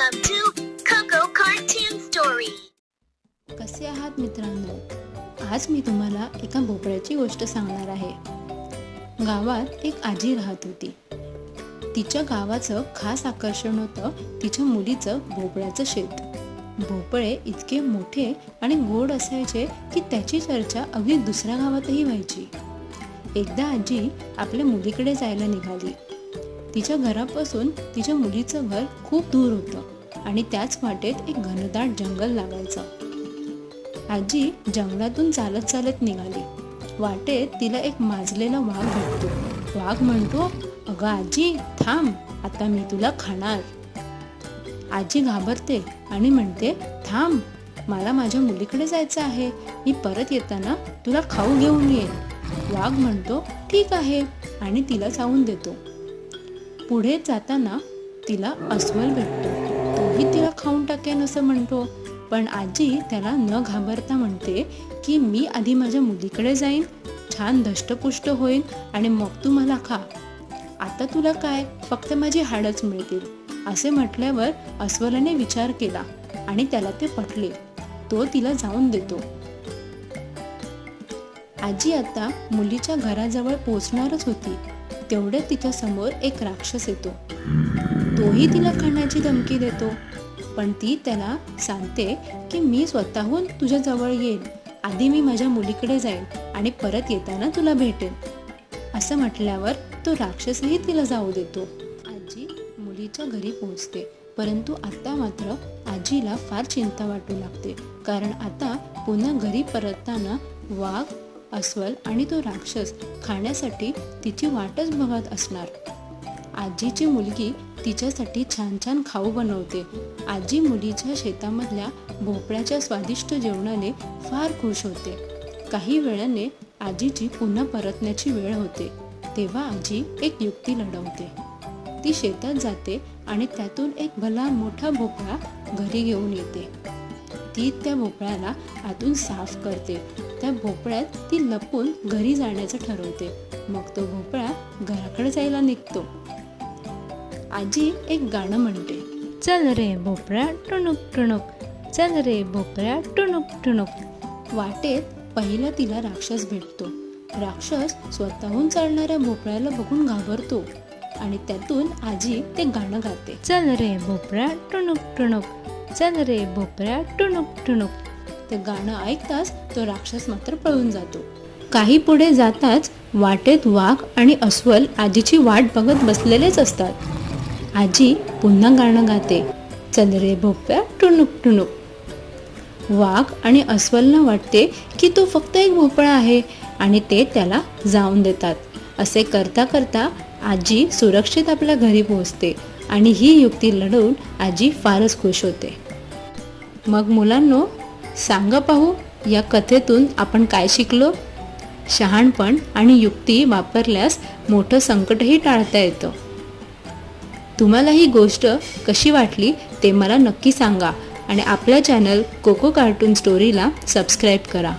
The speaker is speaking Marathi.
Welcome to Coco Cartoon Story. कसे आहात मित्रांनो? आज मी तुम्हाला एका भोपळ्याची गोष्ट सांगणार आहे. गावात एक आजी राहत होती. तिच्या गावाचं खास आकर्षण होतं तिच्या मुलीचं भोपळ्याचं शेत. भोपळे इतके मोठे आणि गोड असायचे की त्याची चर्चा अगदी दुसऱ्या गावातही व्हायची. एकदा आजी आपल्या मुलीकडे जायला निघाली. तिच्या घरापासून तिच्या मुलीचं घर खूप दूर होतं आणि त्याच वाटेत एक घनदाट जंगल लागायचं. आजी जंगलातून चालत चालत निघाली. वाटेत तिला एक माजलेला वाघ भेटतो. वाघ म्हणतो, अगं आजी थांब, आता मी तुला खाणार. आजी घाबरते आणि म्हणते, थांब, मला माझ्या मुलीकडे जायचं आहे, मी परत येताना तुला खाऊ घेऊन येईन. वाघ म्हणतो, ठीक आहे, आणि तिला चावून देतो. पुढे जाताना तिला अस्वल भेटतो. तोही तिला खाऊन टाकेन असं म्हणतो. पण आजी त्याला न घाबरता म्हणते की मी आधी माझ्या मुलीकडे जाईन, छान धष्टपुष्ट होईन आणि मग तू मला खा. आता तुला काय, फक्त माझी हाडच मिळतील. असे म्हटल्यावर अस्वलाने विचार केला आणि त्याला ते पटले. तो तिला जाऊन देतो. आजी आता मुलीच्या घराजवळ पोचणारच होती. तेवढ्यात तिच्या समोर एक राक्षस येतो. तोही तिला खाण्याची धमकी देतो. पण ती त्याला सांगते की मी स्वतःहून तुझ्या जवळ येईन, आधी मी माझ्या मुलीकडे जाईन आणि परत येताना तुला भेटेन. असं म्हटल्यावर तो राक्षसही तिला जाऊ देतो. आजी मुलीच्या घरी पोहोचते. परंतु आता मात्र आजीला फार चिंता वाटू लागते, कारण आता पुन्हा घरी परतताना वाघ, अस्वल आणि तो राक्षस खाण्यासाठी तिची वाटच बघत असणार. आजीची मुलगी तिच्यासाठी छान छान खाऊ बनवते. आजी मुलीच्या शेतामधल्या भोपळ्याच्या स्वादिष्ट जेवणाने फार खुश होते. काही वेळाने आजीची पुन्हा परतण्याची वेळ होते. तेव्हा आजी एक युक्ती लढवते. ती शेतात जाते आणि त्यातून एक भला मोठा भोपळा घरी घेऊन येते. ती त्या भोपळ्याला आतून साफ करते. त्या भोपळ्यात ती लपून घरी जाण्याचं ठरवते. मग तो भोपळा घराकडे जायला निघतो. आजी एक गाणं म्हणते, चल रे भोपळ्या टुणुक टुणुक, चल रे भोपळ्या टुणुक टुणुक. वाटेत पहिला तिला राक्षस भेटतो. राक्षस स्वतःहून चालणाऱ्या भोपळ्याला बघून घाबरतो आणि त्यातून आजी ते गाणं गाते, चल रे भोपळ्या टुणुक टुणुक, चल रे भोपळ्या टुणुक टुणुक. ते गाणं ऐकताच तो राक्षस मात्र पळून जातो. काही पुढे जाताच वाटेत वाघ आणि अस्वल आजीची वाट बघत बसलेलेच असतात. आजी पुन्हा गाणं गाते, चल रे भोपळ्या टुणुक टुणुक. वाघ आणि अस्वलला वाटते की तो फक्त एक भोपळा आहे आणि ते त्याला जाऊन देतात. असे करता करता आजी सुरक्षित आपल्या घरी पोहोचते आणि ही युक्ती लढवून आजी फारच खुश होते. मग मुलांनो, सांगा पाहू, या कथेतून आपण काय शिकलो? शहाणपण आणि युक्ती वापरल्यास मोठं संकटही टाळता येतं. तुम्हाला ही गोष्ट कशी वाटली ते मला नक्की सांगा आणि आपल्या चॅनल कोको कार्टून स्टोरीला सबस्क्राईब करा.